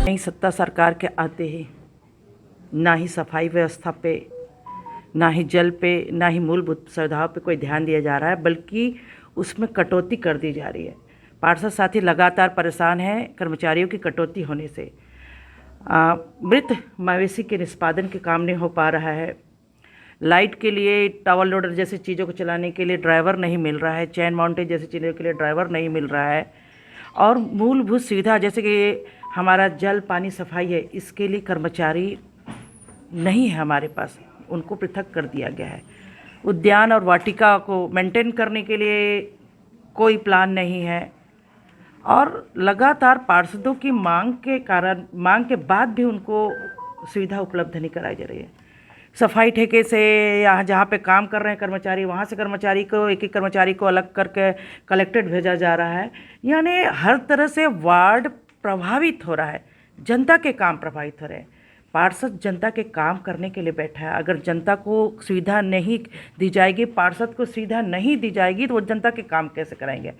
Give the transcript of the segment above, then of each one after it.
नई सत्ता सरकार के आते ही ना ही सफाई व्यवस्था पे, ना ही जल पे, ना ही मूलभूत सुविधाओं पे कोई ध्यान दिया जा रहा है, बल्कि उसमें कटौती कर दी जा रही है। पार्षद साथी लगातार परेशान हैं कर्मचारियों की कटौती होने से। मृत मवेशी के निष्पादन के काम नहीं हो पा रहा है। लाइट के लिए टावर लोडर जैसी चीज़ों को चलाने के लिए ड्राइवर नहीं मिल रहा है, चैन माउंटेन जैसी चीज़ों के लिए ड्राइवर नहीं मिल रहा है, और मूलभूत सुविधा जैसे कि हमारा जल पानी सफाई है, इसके लिए कर्मचारी नहीं है हमारे पास, उनको पृथक कर दिया गया है। उद्यान और वाटिका को मेंटेन करने के लिए कोई प्लान नहीं है, और लगातार पार्षदों की मांग के बाद भी उनको सुविधा उपलब्ध नहीं कराई जा रही है। सफाई ठेके से यहाँ जहाँ पे काम कर रहे हैं कर्मचारी, वहाँ से कर्मचारी को एक कर्मचारी को अलग करके कलेक्टेड भेजा जा रहा है। यानी हर तरह से वार्ड प्रभावित हो रहा है, जनता के काम प्रभावित हो रहे हैं। पार्षद जनता के काम करने के लिए बैठा है। अगर जनता को सुविधा नहीं दी जाएगी, पार्षद को सुविधा नहीं दी जाएगी, तो वो जनता के काम कैसे कराएंगे।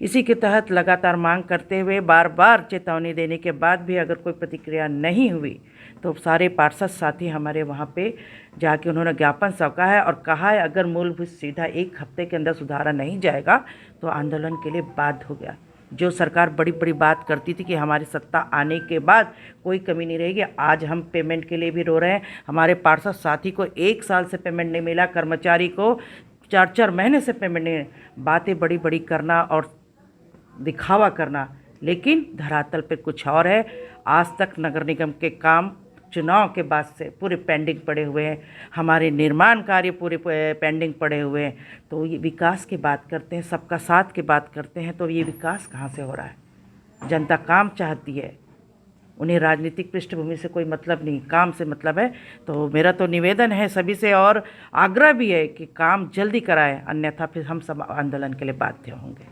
इसी के तहत लगातार मांग करते हुए बार बार चेतावनी देने के बाद भी अगर कोई प्रतिक्रिया नहीं हुई, तो सारे पार्षद साथी हमारे वहाँ पे जाके उन्होंने ज्ञापन सौंपा है और कहा है अगर मूलभूत सुविधा 1 हफ्ते के अंदर सुधारा नहीं जाएगा तो आंदोलन के लिए बाध्य हो गया। जो सरकार बड़ी बड़ी बात करती थी कि हमारी सत्ता आने के बाद कोई कमी नहीं रहेगी, आज हम पेमेंट के लिए भी रो रहे हैं। हमारे पार्षद साथी को 1 साल से पेमेंट नहीं मिला, कर्मचारी को 4-4 महीने से पेमेंट नहीं। बातें बड़ी बड़ी करना और दिखावा करना, लेकिन धरातल पे कुछ और है। आज तक नगर निगम के काम चुनाव के बाद से पूरे पेंडिंग पड़े हुए हैं, हमारे निर्माण कार्य पूरे पेंडिंग पड़े हुए हैं। तो ये विकास की बात करते हैं, सबका साथ की बात करते हैं, तो ये विकास कहाँ से हो रहा है। जनता काम चाहती है, उन्हें राजनीतिक पृष्ठभूमि से कोई मतलब नहीं, काम से मतलब है। तो मेरा तो निवेदन है सभी से और आग्रह भी है कि काम जल्दी कराएं, अन्यथा फिर हम सब आंदोलन के लिए बाध्य होंगे।